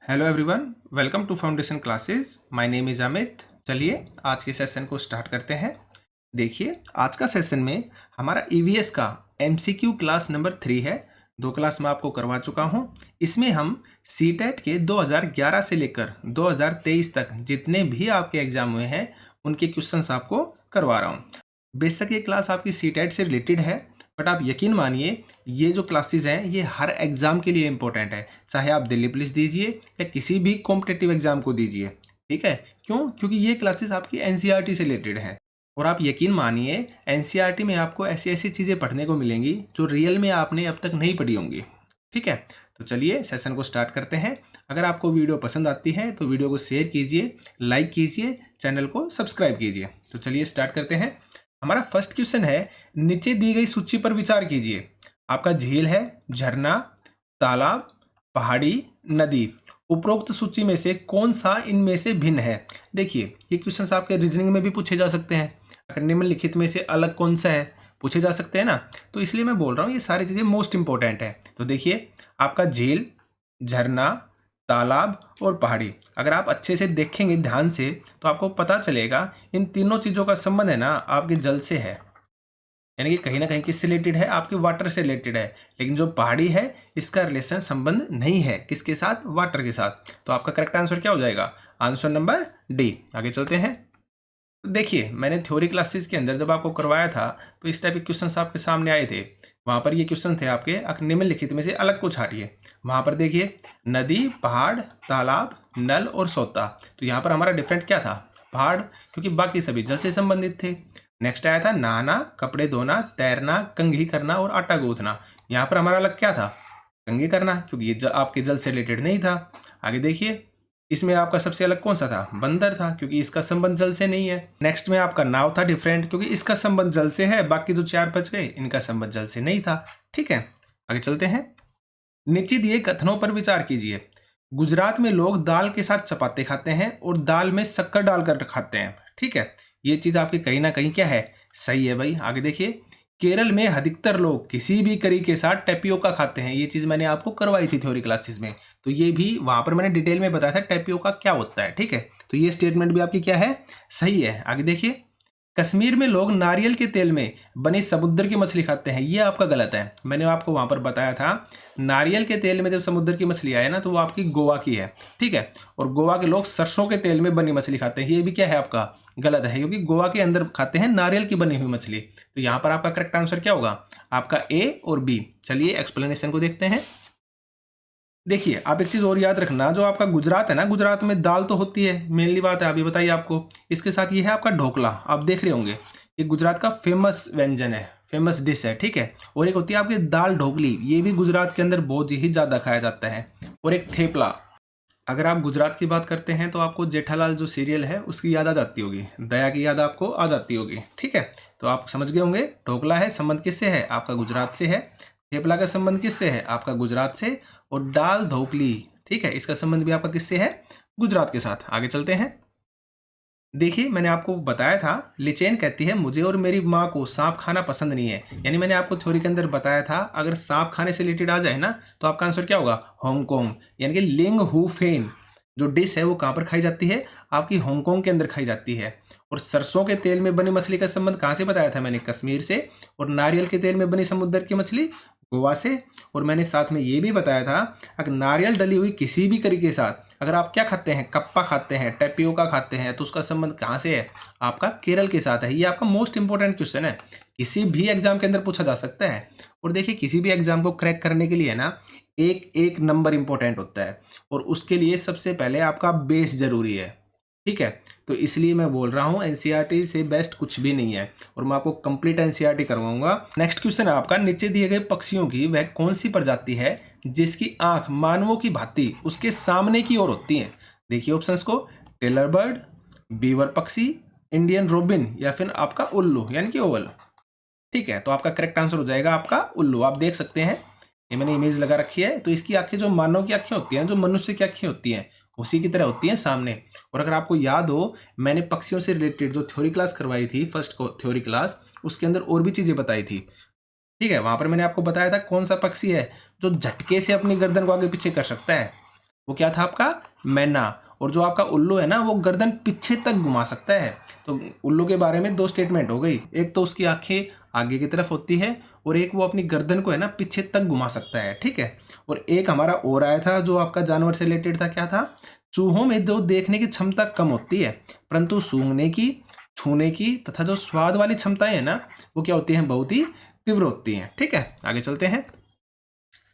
Hello everyone, welcome to foundation classes. My name is Amit. चलिए आज के सेशन को स्टार्ट करते हैं। देखिए आज का सेशन में हमारा ईवीएस का एमसीक्यू क्लास नंबर 3 है। 2 क्लास मैं आपको करवा चुका हूं। इसमें हम सीटेट के 2011 से लेकर 2023 तक जितने भी आपके एग्जाम हुए हैं उनके क्वेश्चंस आपको करवा रहा हूं। बेशक ये क्लास आपकी सीटेट से रिलेटेड है, बट आप यकीन मानिए ये जो क्लासेस हैं ये हर एग्ज़ाम के लिए इंपॉर्टेंट है, चाहे आप दिल्ली पुलिस दीजिए या किसी भी कॉम्पिटिटिव एग्जाम को दीजिए। ठीक है, क्यों? क्योंकि ये क्लासेस आपकी एनसीईआरटी से रिलेटेड है और आप यकीन मानिए एनसीईआरटी में आपको ऐसी ऐसी चीज़ें पढ़ने को मिलेंगी जो रियल में आपने अब तक नहीं पढ़ी होंगी। ठीक है, तो चलिए सेशन को स्टार्ट करते हैं। अगर आपको वीडियो पसंद आती है तो वीडियो को शेयर कीजिए, लाइक कीजिए, चैनल को सब्सक्राइब कीजिए। तो चलिए स्टार्ट करते हैं। हमारा फर्स्ट क्वेश्चन है, नीचे दी गई सूची पर विचार कीजिए। आपका झील है, झरना, तालाब, पहाड़ी, नदी। उपरोक्त सूची में से कौन सा इनमें से भिन्न है? देखिए ये क्वेश्चंस आपके रीजनिंग में भी पूछे जा सकते हैं। अगर निम्नलिखित में से अलग कौन सा है पूछे जा सकते हैं ना, तो इसलिए मैं बोल रहा हूँ ये सारी चीज़ें मोस्ट इंपॉर्टेंट है। तो देखिए आपका झील, झरना, तालाब और पहाड़ी, अगर आप अच्छे से देखेंगे ध्यान से तो आपको पता चलेगा इन तीनों चीज़ों का संबंध है ना आपके जल से है, यानी कि कहीं ना कहीं किससे रिलेटेड है? आपके वाटर से रिलेटेड है। लेकिन जो पहाड़ी है इसका रिलेशन संबंध नहीं है, किसके साथ? वाटर के साथ। तो आपका करेक्ट आंसर क्या हो जाएगा? Answer number D. आगे चलते हैं। तो देखिए मैंने थ्योरी क्लासेस के अंदर जब आपको करवाया था तो इस टाइप के क्वेश्चंस आपके सामने आए थे। वहाँ पर ये क्वेश्चन थे आपके निम्नलिखित में से अलग को छाटिए। वहाँ पर देखिए नदी, पहाड़, तालाब, नल और सोता। तो यहाँ पर हमारा डिफरेंट क्या था? पहाड़, क्योंकि बाकी सभी जल से संबंधित थे। नेक्स्ट आया था नहाना, कपड़े धोना, तैरना, कंघी करना और आटा गूंथना। यहाँ पर हमारा अलग क्या था? कंघी करना, क्योंकि ये आपके जल से रिलेटेड नहीं था। आगे देखिए इसमें आपका सबसे अलग कौन सा था? बंदर था, क्योंकि इसका संबंध जल से नहीं है। नेक्स्ट में आपका नाव था डिफरेंट, क्योंकि इसका संबंध जल से है, बाकी जो 4 बच गए इनका संबंध जल से नहीं था। ठीक है, आगे चलते हैं। नीचे दिए कथनों पर विचार कीजिए। गुजरात में लोग दाल के साथ चपाते खाते हैं और दाल में शक्कर डालकर खाते हैं। ठीक है, ये चीज आपकी कहीं ना कहीं क्या है? सही है भाई। आगे देखिए केरल में अधिकतर लोग किसी भी करी के साथ टेपियोका खाते हैं। ये चीज मैंने आपको करवाई थी थ्योरी क्लासेस में, तो ये भी वहां पर मैंने डिटेल में बताया था टेपियोका क्या होता है। ठीक है, तो ये स्टेटमेंट भी आपकी क्या है? सही है। आगे देखिए कश्मीर में लोग नारियल के तेल में बनी समुद्र की मछली खाते हैं। ये आपका गलत है। मैंने आपको वहां पर बताया था नारियल के तेल में जब समुद्र की मछली आए ना तो वो आपकी गोवा की है। ठीक है, और गोवा के लोग सरसों के तेल में बनी मछली खाते हैं। ये भी क्या है? आपका गलत है, क्योंकि गोवा के अंदर खाते हैं नारियल की बनी हुई मछली। तो यहाँ पर आपका करेक्ट आंसर क्या होगा? आपका ए और बी। चलिए एक्सप्लेनेशन को देखते हैं। देखिए आप एक चीज और याद रखना, जो आपका गुजरात है ना, गुजरात में दाल तो होती है, मेनली बात है, अभी बताइए आपको। इसके साथ ये है आपका ढोकला, आप देख रहे होंगे ये गुजरात का फेमस व्यंजन है, फेमस डिश है। ठीक है, और एक होती है आपकी दाल ढोकली, ये भी गुजरात के अंदर बहुत ही ज्यादा खाया जाता है। और एक थेपला। अगर आप गुजरात की बात करते हैं तो आपको जेठालाल जो सीरियल है उसकी याद आ जाती होगी, दया की याद आपको आ जाती होगी। ठीक है, तो आप समझ गए होंगे ढोकला है संबंध किससे है? आपका गुजरात से है। थेपला का संबंध किससे है? आपका गुजरात से। और दाल ढोकली, ठीक है, इसका संबंध भी आपका किससे है? गुजरात के साथ। आगे चलते हैं। देखिए मैंने आपको बताया था लिचेन कहती है मुझे और मेरी माँ को सांप खाना पसंद नहीं है। यानी मैंने आपको थ्योरी के अंदर बताया था अगर सांप खाने से रिलेटेड आ जाए ना तो आपका आंसर क्या होगा? हांगकांग। यानी कि लिंग हु फेन जो डिश है वो कहाँ पर खाई जाती है? आपकी हांगकांग के अंदर खाई जाती है। और सरसों के तेल में बनी मछली का संबंध कहाँ से बताया था मैंने? कश्मीर से। और नारियल के तेल में बनी समुद्र की मछली गोवा से। और मैंने साथ में ये भी बताया था अगर नारियल डली हुई किसी भी करी के साथ अगर आप क्या खाते हैं? कप्पा खाते हैं, टेपियोका खाते हैं, तो उसका संबंध कहाँ से है? आपका केरल के साथ है। ये आपका मोस्ट इंपॉर्टेंट क्वेश्चन है, किसी भी एग्जाम के अंदर पूछा जा सकता है। और देखिए किसी भी एग्जाम को क्रैक करने के लिए ना एक एक नंबर इंपॉर्टेंट होता है, और उसके लिए सबसे पहले आपका बेस जरूरी है। ठीक है, तो इसलिए मैं बोल रहा हूँ एनसीईआरटी से बेस्ट कुछ भी नहीं है, और मैं आपको कंप्लीट एनसीईआरटी करवाऊंगा। नेक्स्ट क्वेश्चन है आपका, नीचे दिए गए पक्षियों की वह कौन सी प्रजाति है जिसकी आंख मानवों की भांति उसके सामने की ओर होती है? देखिए ऑप्शंस को, टेलर बर्ड, बीवर पक्षी, इंडियन रोबिन, या फिर आपका उल्लू यानी कि ओवल। ठीक है, तो आपका करेक्ट आंसर हो जाएगा आपका उल्लू। आप देख सकते हैं ये मैंने इमेज लगा रखी है, तो इसकी आंखें जो मानव की आंखें होती हैं, जो मनुष्य की आंखें होती हैं उसी की तरह होती हैं सामने। और अगर आपको याद हो मैंने पक्षियों से रिलेटेड जो थ्योरी क्लास करवाई थी, फर्स्ट थ्योरी क्लास, उसके अंदर और भी चीजें बताई थी। ठीक है, वहां पर मैंने आपको बताया था कौन सा पक्षी है जो झटके से अपनी गर्दन को आगे पीछे कर सकता है। वो क्या था आपका? मैना। और जो आपका उल्लू है ना वो गर्दन पीछे तक घुमा सकता है। तो उल्लू के बारे में 2 स्टेटमेंट हो गई, एक तो उसकी आंखें आगे की तरफ होती है और एक वो अपनी गर्दन को है ना पीछे तक घुमा सकता है, ठीक है। और एक हमारा और आया था जो आपका जानवर से रिलेटेड था, क्या था? चूहों में जो देखने की क्षमता कम होती है परंतु सूंघने की, छूने की तथा जो स्वाद वाली क्षमताएं है ना वो क्या होती हैं? बहुत ही तीव्र होती हैं, ठीक है। आगे चलते हैं।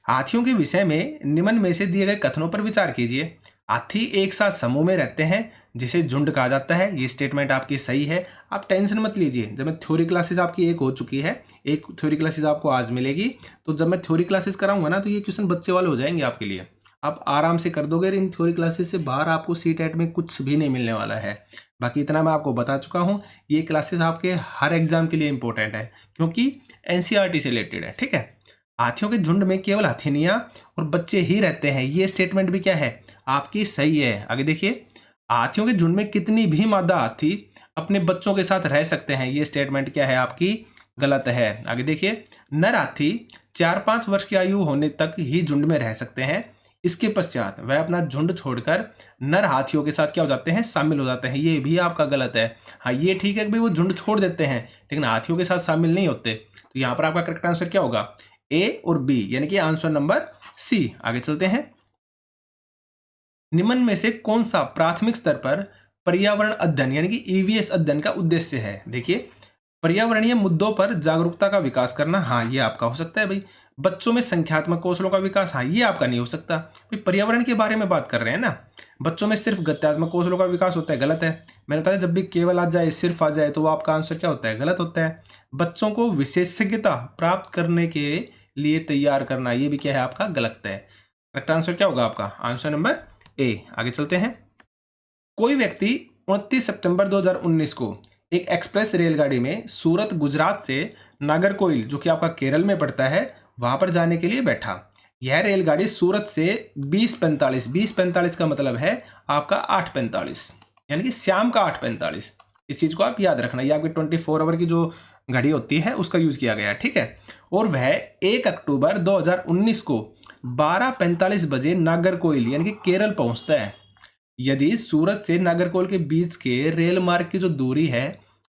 हाथियों के विषय में निम्न में से दिए गए कथनों पर विचार कीजिए। हाथी एक साथ समूह में रहते हैं जिसे झुंड कहा जाता है। ये स्टेटमेंट आपकी सही है, आप टेंशन मत लीजिए। जब मैं थ्योरी क्लासेस आपकी एक हो चुकी है, एक थ्योरी क्लासेस आपको आज मिलेगी, तो जब मैं थ्योरी क्लासेस कराऊंगा ना तो ये क्वेश्चन बच्चे वाले हो जाएंगे आपके लिए, आप आराम से कर दोगे। इन थ्योरी क्लासेस से बाहर आपको सीटेट में कुछ भी नहीं मिलने वाला है। बाकी इतना मैं आपको बता चुका हूँ, ये क्लासेस आपके हर एग्जाम के लिए इंपॉर्टेंट है क्योंकि एनसीईआरटी से रिलेटेड है, ठीक है। हाथियों के झुंड में केवल हथिनियां और बच्चे ही रहते हैं, ये स्टेटमेंट भी क्या है? आपकी सही है। आगे देखिए, हाथियों के झुंड में कितनी भी मादा हाथी अपने बच्चों के साथ रह सकते हैं, ये स्टेटमेंट क्या है? आपकी गलत है। आगे देखिए, नर हाथी 4-5 वर्ष की आयु होने तक ही झुंड में रह सकते हैं, इसके पश्चात वह अपना झुंड छोड़कर नर हाथियों के साथ क्या हो जाते हैं? शामिल हो जाते हैं, ये भी आपका गलत है। हाँ ये ठीक है कि भाई वो झुंड छोड़ देते हैं लेकिन हाथियों के साथ शामिल नहीं होते। तो यहाँ पर आपका करेक्ट आंसर क्या होगा? ए और बी, यानी कि आंसर नंबर सी। आगे चलते हैं। निम्न में से कौन सा प्राथमिक स्तर पर पर्यावरण अध्ययन यानी कि ईवीएस अध्ययन का उद्देश्य है? देखिए, पर्यावरणीय मुद्दों पर जागरूकता का विकास करना, हाँ ये आपका हो सकता है भाई। बच्चों में संख्यात्मक कौशलों का विकास, हाँ ये आपका नहीं हो सकता भाई। पर्यावरण के बारे में बात कर रहे हैं ना, बच्चों में सिर्फ गत्यात्मक कौशलों का विकास होता है, गलत है। मैंने बताया जब भी केवल आ जाए, सिर्फ आ जाए, तो वो आपका आंसर क्या होता है? गलत होता है। बच्चों को विशेषज्ञता प्राप्त करने के लिए तैयार करना, ये भी क्या है? आपका गलत है। करेक्ट आंसर क्या होगा आपका? Answer number A. आगे चलते हैं। कोई व्यक्ति 29 सितंबर 2019 को एक एक्सप्रेस रेलगाड़ी में सूरत गुजरात से नागरकोइल, जो कि आपका केरल में पड़ता है, वहां पर जाने के लिए बैठा। यह रेलगाड़ी सूरत से 20:45 का मतलब है आपका 8:45, यानी कि शाम का 8:45। इस चीज को आप याद रखना, ये आपकी 24 आवर की जो घड़ी होती है उसका यूज किया गया है, ठीक है। और वह 1 अक्टूबर 2019 को 12:45 बजे नागरकोइल यानी कि केरल पहुंचता है। यदि सूरत से नागरकोइल के बीच के रेल मार्ग की जो दूरी है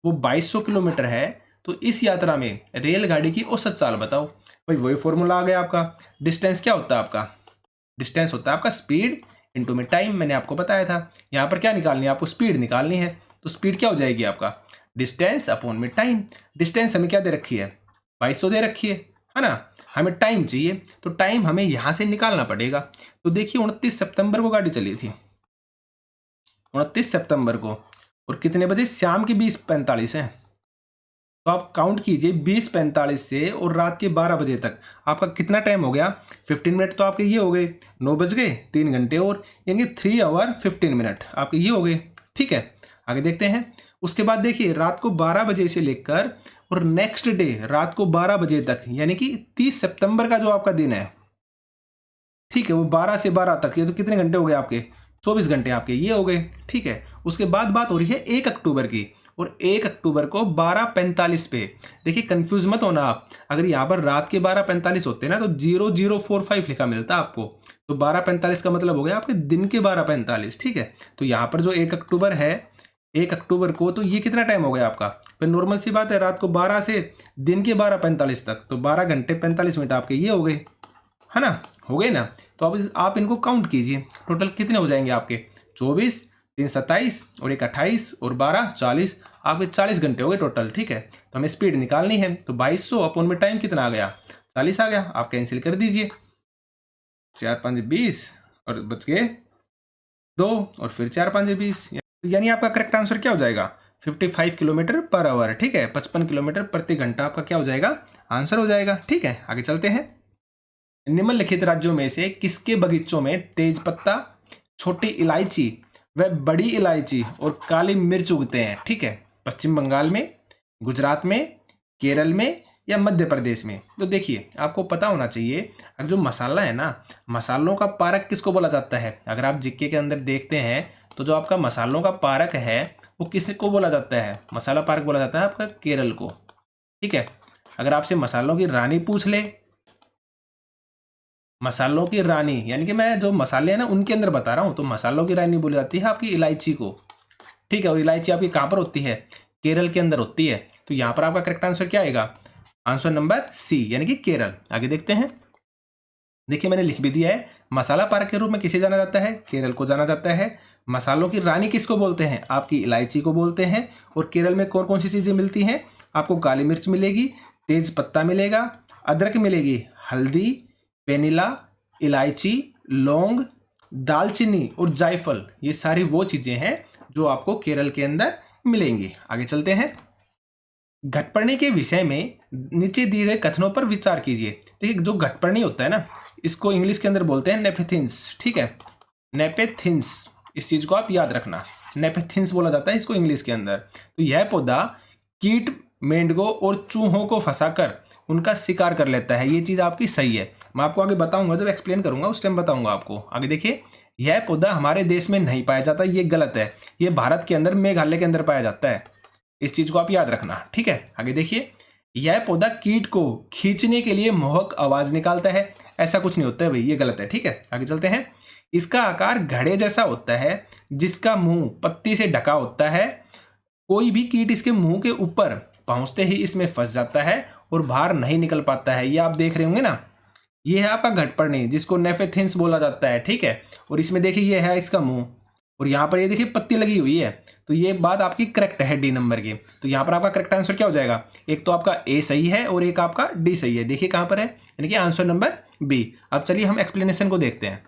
वो 2200 किलोमीटर है, तो इस यात्रा में रेलगाड़ी की औसत चाल बताओ। भाई वही फॉर्मूला आ गया आपका। डिस्टेंस क्या होता है आपका? डिस्टेंस होता है आपका स्पीड इंटू में टाइम, मैंने आपको बताया था। यहाँ पर क्या निकालनी है आपको? स्पीड निकालनी है। तो स्पीड क्या हो जाएगी आपका? डिस्टेंस अपॉन में टाइम। डिस्टेंस हमें क्या दे रखी है? 2200 दे रखी है ना। हमें टाइम चाहिए, तो टाइम हमें यहाँ से निकालना पड़ेगा। तो देखिए 29 सितंबर को गाड़ी चली थी, 29 सितंबर को, और कितने बजे? शाम के 20:45 है। तो आप काउंट कीजिए 20:45 से और रात के 12 बजे तक आपका कितना टाइम हो गया? 15 मिनट तो आपके ये हो गए, 9 बज गए, 3 घंटे और, यानी 3 आवर 15 मिनट आपके ये हो गए, ठीक है। आगे देखते हैं। उसके बाद देखिए रात को 12 बजे से लेकर और नेक्स्ट डे रात को 12 बजे तक, यानी कि 30 सितंबर का जो आपका दिन है, ठीक है, वो 12 से 12 तक, ये तो कितने घंटे हो गए आपके? 24 घंटे आपके ये हो गए, ठीक है। उसके बाद बात हो रही है 1 अक्टूबर की, और 1 अक्टूबर को 12:45 पे, देखिए कंफ्यूज मत होना आप, अगर यहाँ पर रात के 12:45 होते ना तो 0045 लिखा मिलता आपको, तो 12:45 का मतलब हो गया आपके दिन के 12:45, ठीक है। तो यहाँ पर जो 1 अक्टूबर है, 1 अक्टूबर को, तो ये कितना टाइम हो गया आपका? फिर नॉर्मल सी बात है, रात को 12 से दिन के 12:45 तक, तो 12 घंटे 45 मिनट आपके ये हो गए, है ना, हो गए ना। तो अब आप इनको काउंट कीजिए, टोटल कितने हो जाएंगे आपके? 24, 3 27 और 1 28 और 12 40, आपके 40 घंटे हो गए टोटल, ठीक है। तो हमें स्पीड निकालनी है, तो 2200 अपॉन में टाइम कितना आ गया? 40 आ गया। आप कैंसिल कर दीजिए, 4 5 20 और बच गए 2 और फिर 4 5 20, यानी आपका करेक्ट आंसर क्या हो जाएगा? 55 किलोमीटर पर आवर, ठीक है, 55 किलोमीटर प्रति घंटा आपका क्या हो जाएगा? आंसर हो जाएगा, ठीक है। आगे चलते हैं। निम्नलिखित राज्यों में से किसके बगीचों में तेज पत्ता, छोटी इलायची व बड़ी इलायची और काली मिर्च उगते हैं? ठीक है, पश्चिम बंगाल में, गुजरात में, केरल में या मध्य प्रदेश में? तो देखिए आपको पता होना चाहिए, अब जो मसाला है ना, मसालों का पारक किसको बोला जाता है? अगर आप जीके के अंदर देखते हैं तो जो आपका मसालों का पारक है वो किसको बोला जाता है? मसाला पारक बोला जाता है आपका केरल को, ठीक है। अगर आपसे मसालों की रानी पूछ ले मसालों की रानी, यानी कि मैं जो मसाले हैं ना उनके अंदर बता रहा हूँ, तो मसालों की रानी बोली जाती है आपकी इलायची को, ठीक है। और इलायची आपकी कहाँ पर होती है? केरल के अंदर होती है। तो यहाँ पर आपका करेक्ट आंसर क्या आएगा? आंसर नंबर सी, यानी कि केरल। आगे देखते हैं। देखिए मैंने लिख भी दिया है, मसाला पार्क के रूप में किसे जाना जाता है? केरल को जाना जाता है। मसालों की रानी किसको बोलते हैं? आपकी इलायची को बोलते हैं। और केरल में कौन कौन सी चीज़ें मिलती हैं? आपको काली मिर्च मिलेगी, तेज पत्ता मिलेगा, अदरक मिलेगी, हल्दी, वेनिला, इलायची, लौंग, दालचीनी और जायफल, ये सारी वो चीज़ें हैं जो आपको केरल के अंदर मिलेंगी। आगे चलते हैं। घटपर्णी के विषय में नीचे दिए गए कथनों पर विचार कीजिए। देखिए जो घटपर्णी होता है ना, इसको इंग्लिश के अंदर बोलते हैं नेपेथिन्स, ठीक है, नेपेथिन्स। इस चीज को आप याद रखना, नेपेथिन्स बोला जाता है इसको इंग्लिश के अंदर। तो यह पौधा कीट, मेंढकों और चूहों को फंसाकर उनका शिकार कर लेता है। ये चीज आपकी सही है, मैं आपको आगे बताऊंगा, जब एक्सप्लेन करूंगा उस टाइम बताऊंगा आपको। आगे देखिए, यह पौधा हमारे देश में नहीं पाया जाता, ये गलत है। ये भारत के अंदर मेघालय के अंदर पाया जाता है। इस चीज को आप याद रखना, ठीक है। आगे देखिए, यह पौधा कीट को खींचने के लिए मोहक आवाज निकालता है। ऐसा कुछ नहीं होता है भाई, ये गलत है, ठीक है। आगे चलते हैं। इसका आकार घड़े जैसा होता है, जिसका मुंह पत्ती से ढका होता है। कोई भी कीट इसके मुंह के ऊपर पहुंचते ही इसमें फंस जाता है और बाहर नहीं निकल पाता है। ये आप देख रहे होंगे ना, ये है आपका घटपर्णी, जिसको नेफेथिन्स बोला जाता है, ठीक है। और इसमें देखिए ये है इसका मुंह, और यहाँ पर ये देखिए पत्ती लगी हुई है। तो ये बात आपकी करेक्ट है डी नंबर की। तो यहाँ पर आपका करेक्ट आंसर क्या हो जाएगा? एक तो आपका ए सही है और एक आपका डी सही है। देखिए कहाँ पर है, यानी कि आंसर नंबर बी। अब चलिए हम एक्सप्लेनेशन को देखते हैं।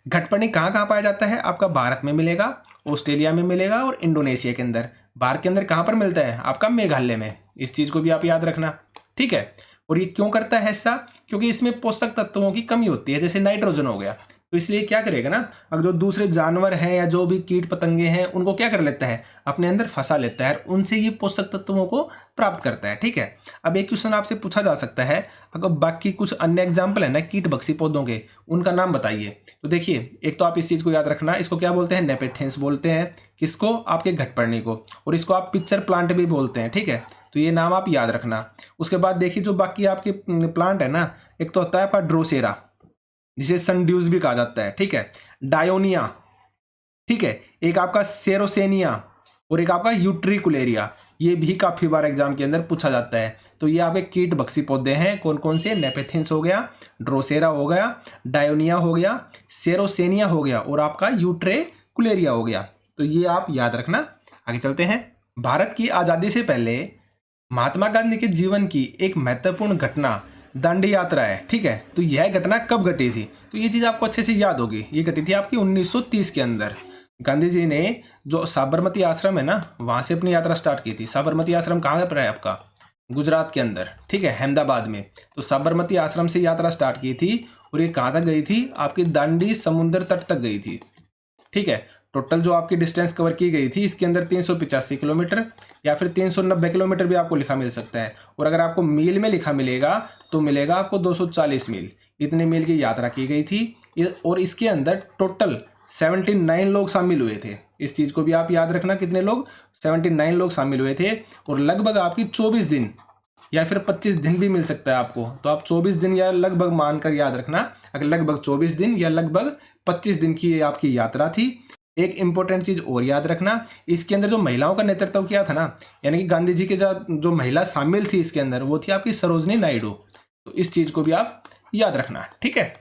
घटपर्णी कहाँ कहाँ पाया जाता है? आपका भारत में मिलेगा, ऑस्ट्रेलिया में मिलेगा और इंडोनेशिया के अंदर। भारत के अंदर कहाँ पर मिलता है? आपका मेघालय में। इस चीज को भी आप याद रखना, ठीक है। और ये क्यों करता है ऐसा? क्योंकि इसमें पोषक तत्वों की कमी होती है, जैसे नाइट्रोजन हो गया। तो इसलिए क्या करेगा ना, अगर जो दूसरे जानवर हैं या जो भी कीट पतंगे हैं उनको क्या कर लेता है? अपने अंदर फंसा लेता है, उनसे ये पोषक तत्वों को प्राप्त करता है, ठीक है। अब एक क्वेश्चन आपसे पूछा जा सकता है, अगर बाकी कुछ अन्य एग्जाम्पल है ना कीट भक्षी पौधों के, उनका नाम बताइए। तो देखिए, एक तो आप इस चीज को याद रखना, इसको क्या बोलते हैं? नेपेथिन्स बोलते हैं। किसको? आपके घटपर्णी को। और इसको आप पिक्चर प्लांट भी बोलते हैं, ठीक है। तो ये नाम आप याद रखना। उसके बाद देखिए जो बाकी आपके प्लांट है ना, एक तो होता है आपका ड्रोसेरा, जिसे सनड्यूस भी कहा जाता है, ठीक है, डायोनिया, ठीक है, एक आपका सेरोसेनिया और एक आपका यूट्रिकुलेरिया। ये भी काफी बार एग्जाम के अंदर पूछा जाता है। तो ये आपके कीट भक्षी पौधे हैं। कौन कौन से? नेपेथिन्स हो गया, ड्रोसेरा हो गया, डायोनिया हो गया, सेरोसेनिया हो गया और आपका यूट्रिकुलेरिया हो गया। तो ये आप याद रखना। आगे चलते हैं। भारत की आजादी से पहले महात्मा गांधी के जीवन की एक महत्वपूर्ण घटना दांडी यात्रा है, ठीक है। तो यह घटना कब घटी थी? तो ये चीज आपको अच्छे से याद होगी। ये घटी थी आपकी 1930 के अंदर। गांधी जी ने जो साबरमती आश्रम है ना, वहां से अपनी यात्रा स्टार्ट की थी। साबरमती आश्रम कहाँ पर है? आपका गुजरात के अंदर, ठीक है, अहमदाबाद में। तो साबरमती आश्रम से यात्रा स्टार्ट की थी और ये कहाँ तक गई थी? आपकी दांडी समुद्र तट तक गई थी, ठीक है। टोटल जो आपकी डिस्टेंस कवर की गई थी इसके अंदर 385 किलोमीटर या फिर 390 किलोमीटर भी आपको लिखा मिल सकता है। और अगर आपको मील में लिखा मिलेगा तो मिलेगा आपको 240 मील। इतने मील की यात्रा की गई थी और इसके अंदर टोटल 79 लोग शामिल हुए थे। इस चीज़ को भी आप याद रखना, कितने लोग? 79 लोग शामिल हुए थे। और लगभग आपकी 24 दिन या फिर 25 दिन भी मिल सकता है आपको। तो आप 24 दिन या लगभग मानकर याद रखना, अगर लगभग 24 दिन या लगभग 25 दिन की आपकी यात्रा थी। एक इंपॉर्टेंट चीज और याद रखना, इसके अंदर जो महिलाओं का नेतृत्व किया था ना, यानी कि गांधी जी के जो महिला शामिल थी इसके अंदर, वो थी आपकी सरोजनी नायडू। तो इस चीज को भी आप याद रखना, ठीक है।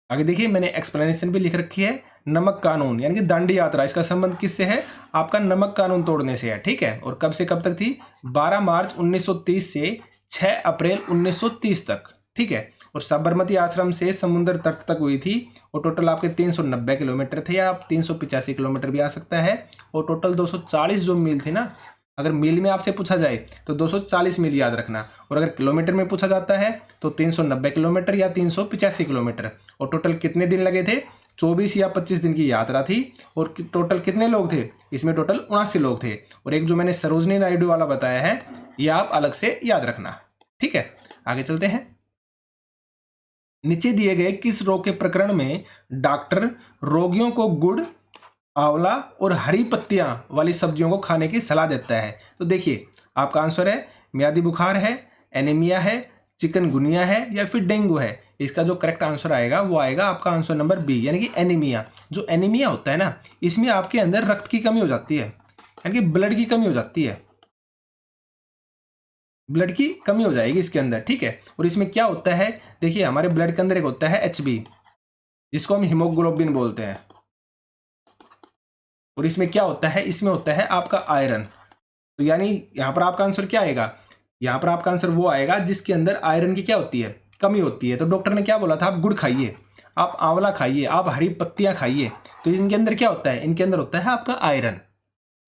आगे देखिए, मैंने एक्सप्लेनेशन भी लिख रखी है। नमक कानून यानी कि दांडी यात्रा, इसका संबंध किससे है? आपका नमक कानून तोड़ने से है, ठीक है। और कब से कब तक थी? 12 मार्च 1930 से 6 अप्रैल 1930 तक, ठीक है। और साबरमती आश्रम से समुद्र तट तक हुई थी। और टोटल आपके 390 किलोमीटर थे, या आप 385 किलोमीटर भी आ सकता है। और टोटल 240 जो मील थे ना, अगर मील में आपसे पूछा जाए तो 240 मील याद रखना। और अगर किलोमीटर में पूछा जाता है तो 390 किलोमीटर या 385 किलोमीटर। और टोटल कितने दिन लगे थे? 24 या 25 दिन की यात्रा थी। और टोटल कितने लोग थे इसमें? टोटल 79 लोग थे। और एक जो मैंने सरोजनी नायडू वाला बताया है, ये आप अलग से याद रखना, ठीक है। आगे चलते हैं। नीचे दिए गए किस रोग के प्रकरण में डॉक्टर रोगियों को गुड़, आंवला और हरी पत्तियां वाली सब्जियों को खाने की सलाह देता है? तो देखिए, आपका आंसर है म्यादी बुखार है, एनीमिया है, चिकनगुनिया है या फिर डेंगू है। इसका जो करेक्ट आंसर आएगा वो आएगा आपका आंसर नंबर बी, यानी कि एनीमिया। जो एनीमिया होता है ना, इसमें आपके अंदर रक्त की कमी हो जाती है, यानी कि ब्लड की कमी हो जाती है, ब्लड की कमी हो जाएगी इसके अंदर, ठीक है। और इसमें क्या होता है, देखिए हमारे ब्लड के अंदर एक होता है HB, जिसको हम हीमोग्लोबिन बोलते हैं। और इसमें क्या होता है, इसमें होता है आपका आयरन। तो यानी यहाँ पर आपका आंसर क्या आएगा, यहाँ पर आपका आंसर वो आएगा जिसके अंदर आयरन की क्या होती है, कमी होती है। तो डॉक्टर ने क्या बोला था, आप गुड़ खाइए, आप आंवला खाइए, आप हरी पत्तियां खाइए। तो इनके अंदर क्या होता है, इनके अंदर होता है आपका आयरन,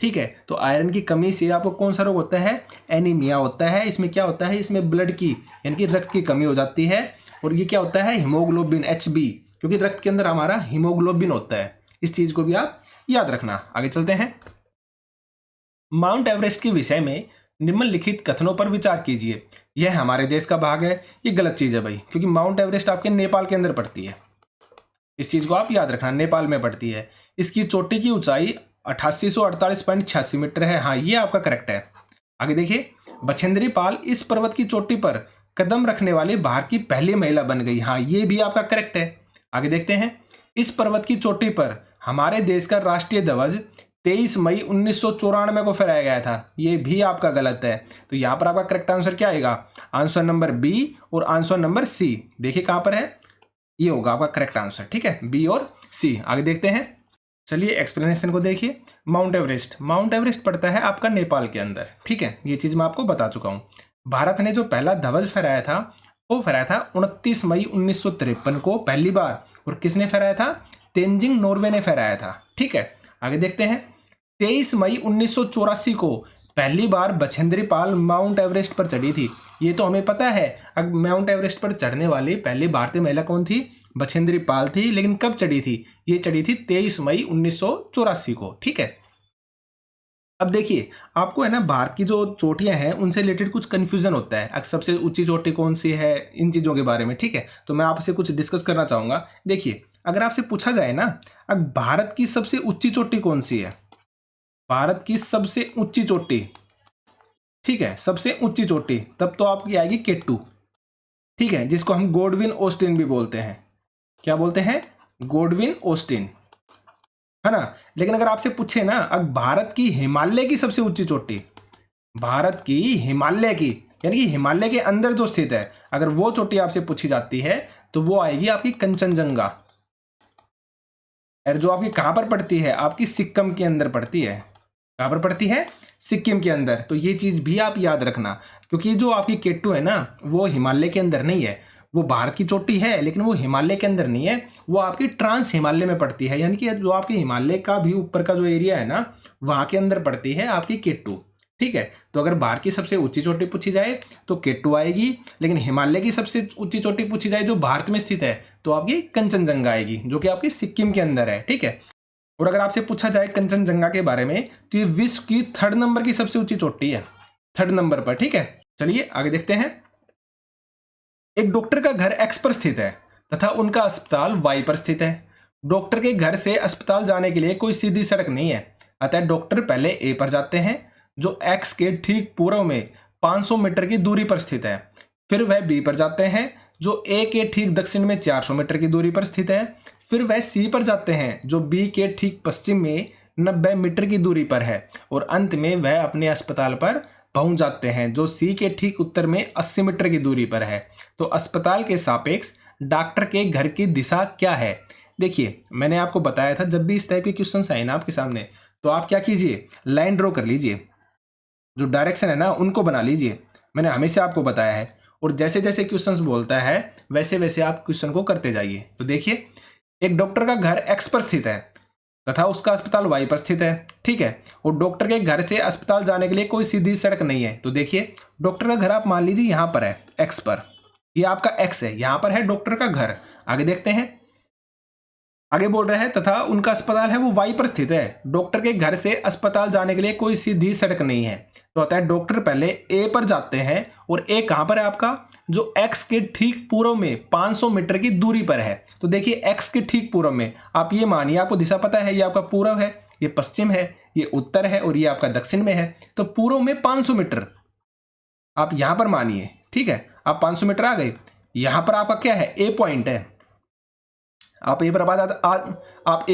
ठीक है। तो आयरन की कमी से आपको कौन सा रोग होता है, एनीमिया होता है। इसमें क्या होता है, इसमें ब्लड की यानी कि रक्त की कमी हो जाती है। और ये क्या होता है, हीमोग्लोबिन HB, क्योंकि रक्त के अंदर हमारा हीमोग्लोबिन होता है। इस चीज को भी आप याद रखना। आगे चलते हैं। माउंट एवरेस्ट के विषय में निम्नलिखित कथनों पर विचार कीजिए। यह हमारे देश का भाग है, ये गलत चीज है भाई, क्योंकि माउंट एवरेस्ट आपके नेपाल के अंदर पड़ती है। इस चीज को आप याद रखना, नेपाल में पड़ती है। इसकी चोटी की ऊंचाई 8848.86 मीटर है। हाँ, ये आपका करेक्ट है। आगे देखिए, बछेंद्री पाल इस पर्वत की चोटी पर कदम रखने वाली भारत की पहली महिला बन गई। हाँ, ये भी आपका करेक्ट है। आगे देखते हैं, इस पर्वत की चोटी पर हमारे देश का राष्ट्रीय ध्वज 23 मई 1994 को फहराया गया था। ये भी आपका गलत है। तो यहाँ पर आपका करेक्ट आंसर क्या आएगा, आंसर नंबर बी और आंसर नंबर सी। देखिए कहाँ पर है, ये होगा आपका करेक्ट आंसर, ठीक है, बी और सी। आगे देखते हैं, चलिए एक्सप्लेनेशन को देखिए। माउंट एवरेस्ट पड़ता है आपका नेपाल के अंदर, ठीक है, ये चीज मैं आपको बता चुका हूँ। भारत ने जो पहला ध्वज फहराया था वो फहराया था 29 मई 1953 को पहली बार। और किसने फहराया था, तेंजिंग नॉर्वे ने फहराया था, ठीक है। आगे देखते हैं, 23 मई 1984 को पहली बार बछेंद्री पाल माउंट एवरेस्ट पर चढ़ी थी। ये तो हमें पता है। अब माउंट एवरेस्ट पर चढ़ने वाली पहली भारतीय महिला कौन थी, बछेंद्री पाल थी। लेकिन कब चढ़ी थी, ये चढ़ी थी 23 मई 1984 को, ठीक है। अब देखिए, आपको है ना भारत की जो चोटियां हैं उनसे रिलेटेड कुछ कंफ्यूजन होता है, सबसे ऊंची चोटी कौन सी है, इन चीज़ों के बारे में, ठीक है। तो मैं आपसे कुछ डिस्कस करना चाहूँगा। देखिए, अगर आपसे पूछा जाए ना, अब भारत की सबसे ऊंची चोटी कौन सी है, भारत की सबसे ऊंची चोटी, ठीक है, सबसे ऊंची चोटी, तब तो आपकी आएगी K2, ठीक है, जिसको हम गोडविन ऑस्टिन भी बोलते हैं। क्या बोलते हैं, गोडविन ऑस्टिन, है ना। लेकिन अगर आपसे पूछे ना, अब भारत की हिमालय की सबसे ऊंची चोटी, भारत की हिमालय की यानी कि हिमालय के अंदर जो स्थित है, अगर वो चोटी आपसे पूछी जाती है तो वो आएगी आपकी कंचनजंगा। और जो आपकी कहां पर पड़ती है, आपकी सिक्किम के अंदर पड़ती है। कहां पर पड़ती है, सिक्किम के अंदर। तो ये चीज भी आप याद रखना, क्योंकि जो आपकी K2 है ना, वो हिमालय के अंदर नहीं है, वो भारत की चोटी है लेकिन वो हिमालय के अंदर नहीं है, वो आपकी ट्रांस हिमालय में पड़ती है। यानी कि जो आपके हिमालय का भी ऊपर का जो एरिया है ना, वहां के अंदर पड़ती है आपकी K2, ठीक है। तो अगर भारत की सबसे ऊंची चोटी पूछी जाए तो K2 आएगी, लेकिन हिमालय की सबसे ऊंची चोटी पूछी जाए जो भारत में स्थित है तो आपकी कंचनजंगा आएगी, जो कि आपकी सिक्किम के अंदर है, ठीक है। और अगर आपसे पूछा जाए कंचनजंगा के बारे में, तो ये विश्व की 3rd नंबर की सबसे ऊंची चोटी है, 3rd नंबर पर, ठीक है। चलिए आगे देखते हैं। एक डॉक्टर का घर X पर स्थित है तथा उनका अस्पताल Y पर स्थित है। डॉक्टर के घर से अस्पताल जाने के लिए कोई सीधी सड़क नहीं है, अतः डॉक्टर पहले A पर जाते हैं जो X के ठीक पूर्व में 500 मीटर की दूरी पर स्थित है। फिर वह B पर जाते हैं जो A के ठीक दक्षिण में 400 मीटर की दूरी पर स्थित है। फिर वह C पर जाते हैं जो B के ठीक पश्चिम में 90 मीटर की दूरी पर है। और अंत में वह अपने अस्पताल पर पहुंच जाते हैं जो C के ठीक उत्तर में 80 मीटर की दूरी पर है। तो अस्पताल के सापेक्ष डॉक्टर के घर की दिशा क्या है। देखिए, मैंने आपको बताया था जब भी इस टाइप के क्वेश्चन आए ना आपके सामने, तो आप क्या कीजिए, लाइन ड्रॉ कर लीजिए, जो डायरेक्शन है ना उनको बना लीजिए। मैंने हमेशा आपको बताया है, और जैसे जैसे क्वेश्चंस बोलता है वैसे वैसे आप क्वेश्चन को करते जाइए। तो देखिए, एक डॉक्टर का घर X पर स्थित है तथा उसका अस्पताल Y पर स्थित है, ठीक है। और डॉक्टर के घर से अस्पताल जाने के लिए कोई सीधी सड़क नहीं है। तो देखिए, डॉक्टर का घर आप मान लीजिए यहाँ पर है, X पर, ये आपका X है, यहाँ पर है डॉक्टर का घर। आगे देखते हैं, आगे बोल रहे हैं तथा उनका अस्पताल है वो Y पर स्थित है। डॉक्टर के घर से अस्पताल जाने के लिए कोई सीधी सड़क नहीं है। तो आता है डॉक्टर पहले A पर जाते हैं, और A कहां पर है आपका, जो X के ठीक पूर्व में 500 मीटर की दूरी पर है। तो देखिए, X के ठीक पूर्व में आप ये मानिए, आपको दिशा पता है, ये आपका पूर्व है, ये पश्चिम है, ये उत्तर है, और ये आपका दक्षिण में है। तो पूर्व में 500 मीटर आप यहां पर मानिए, ठीक है। आप 500 मीटर आ गए। यहां पर आपका क्या है, ए पॉइंट है, आप ए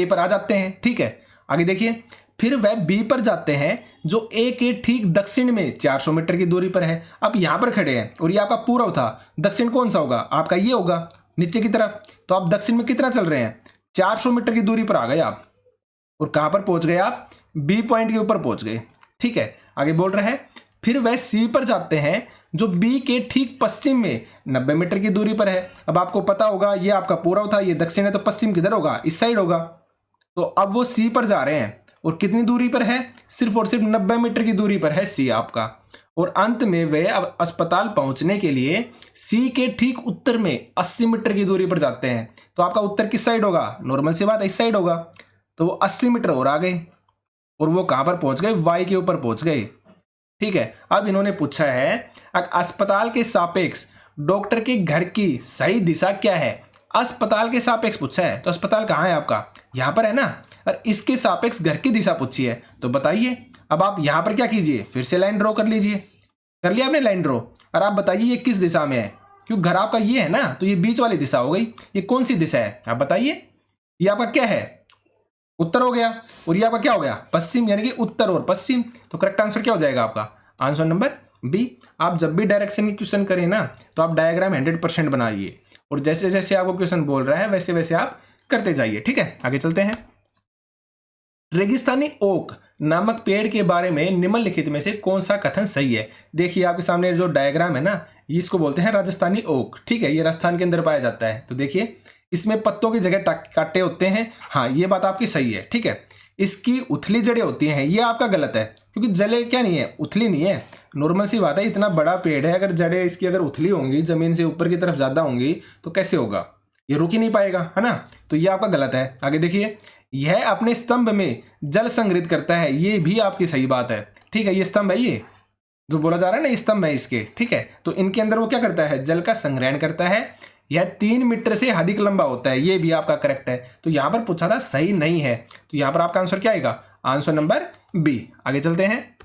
पर आ जाते हैं, ठीक है। आगे देखिए, फिर वह बी पर जाते हैं जो ए के ठीक दक्षिण में 400 मीटर की दूरी पर है। अब यहां पर खड़े हैं और ये आपका पूर्व था, दक्षिण कौन सा होगा, आपका ये होगा नीचे की तरफ। तो आप दक्षिण में कितना चल रहे हैं, 400 मीटर की दूरी पर आ गए आप, और कहां पर पहुंच गए आप, बी पॉइंट के ऊपर पहुंच गए, ठीक है। आगे बोल रहे हैं, फिर वह सी पर जाते हैं जो बी के ठीक पश्चिम में 90 मीटर की दूरी पर है। अब आपको पता होगा ये आपका पूर्व था, ये दक्षिण है, तो पश्चिम किधर होगा, इस साइड होगा। तो अब वो सी पर जा रहे हैं और कितनी दूरी पर है, सिर्फ और सिर्फ 90 मीटर की दूरी पर है सी आपका। और अंत में वे अब अस्पताल पहुंचने के लिए सी के ठीक उत्तर में 80 मीटर की दूरी पर जाते हैं। तो आपका उत्तर किस साइड होगा, नॉर्मल सी बात है, इस साइड होगा। तो वो 80 मीटर और आ गए और वो कहां पर पहुंच गए, वाई के ऊपर पहुंच गए, ठीक है। अब इन्होंने पूछा है अस्पताल के सापेक्ष डॉक्टर के घर की सही दिशा क्या है। अस्पताल के सापेक्ष पूछा है, तो अस्पताल कहाँ है आपका, यहां पर है ना, और इसके सापेक्ष घर की दिशा पूछी है। तो बताइए, अब आप यहां पर क्या कीजिए, फिर से लाइन ड्रॉ कर लीजिए। कर लिया आपने लाइन ड्रॉ, और आप बताइए ये किस दिशा में है, क्योंकि घर आपका ये है ना, तो ये बीच वाली दिशा हो गई। ये कौन सी दिशा है, आप बताइए। ये आपका क्या है, उत्तर हो गया, और ये आपका क्या हो गया, पश्चिम, यानी कि उत्तर और पश्चिम। तो करेक्ट आंसर क्या हो जाएगा आपका, आंसर नंबर बी। आप जब भी डायरेक्शन की क्वेश्चन करें ना, तो आप डायग्राम 100% बनाइए, और जैसे जैसे आपको क्वेश्चन बोल रहा है वैसे वैसे आप करते जाइए, ठीक है। आगे चलते हैं। रेगिस्तानी ओक नामक पेड़ के बारे में निम्नलिखित में से कौन सा कथन सही है। देखिए आपके सामने जो डायग्राम है ना, इसको बोलते हैं राजस्थानी ओक, ठीक है। ये राजस्थान के अंदर पाया जाता है। तो देखिए इसमें पत्तों की जगह कांटे होते हैं, हाँ ये बात आपकी सही है, ठीक है। इसकी उथली जड़ें होती हैं, ये आपका गलत है, क्योंकि जड़ें क्या नहीं है, उथली नहीं है। नॉर्मल सी बात है, इतना बड़ा पेड़ है, अगर जड़ें इसकी अगर उथली होंगी, जमीन से ऊपर की तरफ ज्यादा होंगी, तो कैसे होगा, ये रुक ही नहीं पाएगा, है ना। तो ये आपका गलत है। आगे देखिए, यह अपने स्तंभ में जल संग्रहित करता है, ये भी आपकी सही बात है, ठीक है। ये स्तंभ है, ये जो बोला जा रहा है ना, ये स्तंभ है इसके, ठीक है। तो इनके अंदर वो क्या करता है, जल का संग्रहण करता है। यह 3 मीटर से अधिक लंबा होता है, ये भी आपका करेक्ट है। तो यहां पर पूछा था सही नहीं है, तो यहां पर आपका आंसर क्या आएगा, आंसर नंबर बी। आगे चलते हैं।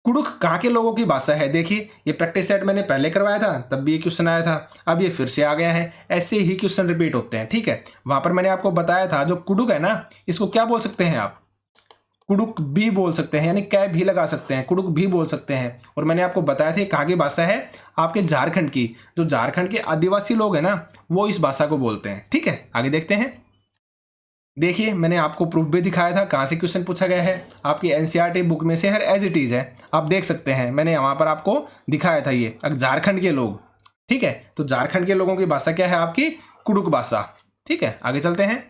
कुडुख कहाँ के लोगों की भाषा है। देखिए ये प्रैक्टिस सेट मैंने पहले करवाया था, तब भी ये क्वेश्चन आया था, अब ये फिर से आ गया है। ऐसे ही क्वेश्चन रिपीट होते हैं, ठीक है। वहां पर मैंने आपको बताया था, जो कुडुख है ना, इसको क्या बोल सकते हैं आप, कुडुख भी बोल सकते हैं, यानी कै भी लगा सकते हैं, कुडुख भी बोल सकते हैं। और मैंने आपको बताया था कहाँ की भाषा है, आपके झारखंड की। जो झारखंड के आदिवासी लोग हैं ना, वो इस भाषा को बोलते हैं, ठीक है। आगे देखते हैं। देखिए मैंने आपको प्रूफ भी दिखाया था, कहाँ से क्वेश्चन पूछा गया है, आपकी एनसीईआरटी बुक में से हर एज इट इज है, आप देख सकते हैं। मैंने वहां पर आपको दिखाया था, ये झारखंड के लोग, ठीक है। तो झारखंड के लोगों की भाषा क्या है, आपकी कुडुख भाषा, ठीक है। आगे चलते हैं।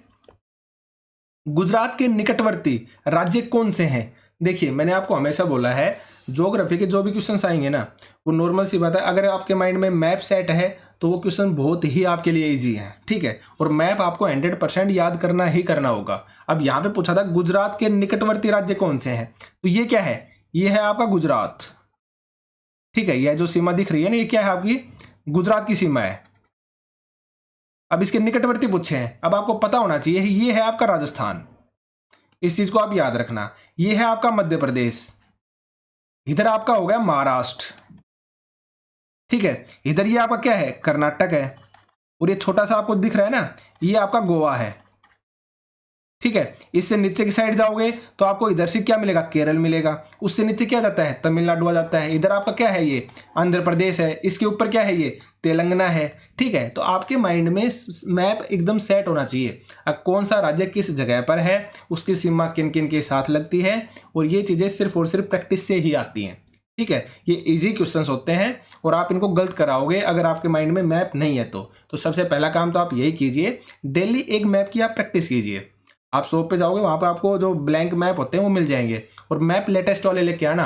गुजरात के निकटवर्ती राज्य कौन से हैं। देखिए मैंने आपको हमेशा बोला है, ज्योग्राफी के जो भी क्वेश्चन आएंगे ना, वो नॉर्मल सी बात है, अगर आपके माइंड में मैप सेट है तो वो क्वेश्चन बहुत ही आपके लिए इजी है, ठीक है। और मैप आपको 100% याद करना ही करना होगा। अब यहाँ पे पूछा था गुजरात के निकटवर्ती राज्य कौन से हैं, तो ये क्या है, ये है आपका गुजरात, ठीक है। यह जो सीमा दिख रही है ना, ये क्या है, आपकी गुजरात की सीमा है। अब इसके निकटवर्ती पूछे हैं, अब आपको पता होना चाहिए, ये है आपका राजस्थान, इस चीज को आप याद रखना। ये है आपका मध्य प्रदेश, इधर आपका हो गया महाराष्ट्र, ठीक है। इधर ये आपका क्या है, कर्नाटक है, और ये छोटा सा आपको दिख रहा है ना, ये आपका गोवा है, ठीक है। इससे नीचे की साइड जाओगे तो आपको इधर से क्या मिलेगा, केरल मिलेगा। उससे नीचे क्या जाता है, तमिलनाडु आ जाता है। इधर आपका क्या है, ये आंध्र प्रदेश है। इसके ऊपर क्या है, ये तेलंगाना है, ठीक है। तो आपके माइंड में मैप एकदम सेट होना चाहिए, अब कौन सा राज्य किस जगह पर है, उसकी सीमा किन किन के साथ लगती है, और ये चीजें सिर्फ और सिर्फ प्रैक्टिस से ही आती हैं, ठीक है। ये इजी क्वेश्चंस होते हैं और आप इनको गलत कराओगे अगर आपके माइंड में मैप नहीं है तो सबसे पहला काम तो आप यही कीजिए, डेली एक मैप की आप प्रैक्टिस कीजिए। आप शॉप पे जाओगे, वहां पे आपको जो ब्लैंक मैप होते हैं वो मिल जाएंगे, और मैप लेटेस्ट वाले लेके आना,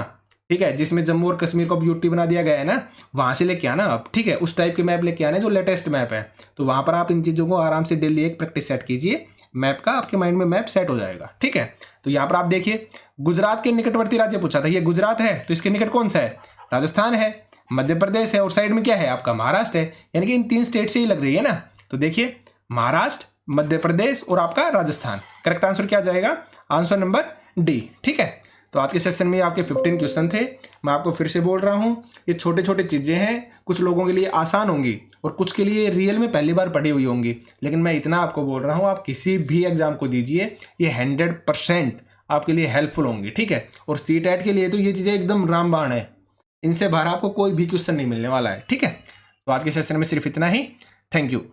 ठीक है। जिसमें जम्मू और कश्मीर को ब्यूटी बना दिया गया है ना, वहां से लेके आना आप, ठीक है। उस टाइप के मैप लेके आने जो लेटेस्ट मैप है। तो वहां पर आप इन चीजों को आराम से डेली एक प्रैक्टिस सेट कीजिए मैप का, आपके माइंड में मैप सेट हो जाएगा, ठीक है। तो यहाँ पर आप देखिए, गुजरात के निकटवर्ती राज्य पूछा था, ये गुजरात है, तो इसके निकट कौन सा है, राजस्थान है, मध्य प्रदेश है, और साइड में क्या है आपका महाराष्ट्र है, यानी कि इन 3 स्टेट से ही लग रही है ना। तो देखिए महाराष्ट्र, मध्य प्रदेश और आपका राजस्थान, करेक्ट आंसर क्या जाएगा, आंसर नंबर डी, ठीक है। तो आज के सेशन में आपके 15 क्वेश्चन थे। मैं आपको फिर से बोल रहा हूँ, ये छोटे छोटे चीज़ें हैं, कुछ लोगों के लिए आसान होंगी और कुछ के लिए रियल में पहली बार पढ़ी हुई होंगी, लेकिन मैं इतना आपको बोल रहा हूँ, आप किसी भी एग्जाम को दीजिए, ये 100% आपके लिए हेल्पफुल होंगी, ठीक है। और CTET के लिए तो ये चीज़ें एकदम रामबाण है, इनसे बाहर आपको कोई भी क्वेश्चन नहीं मिलने वाला है, ठीक है। तो आज के सेशन में सिर्फ इतना ही। Thank you.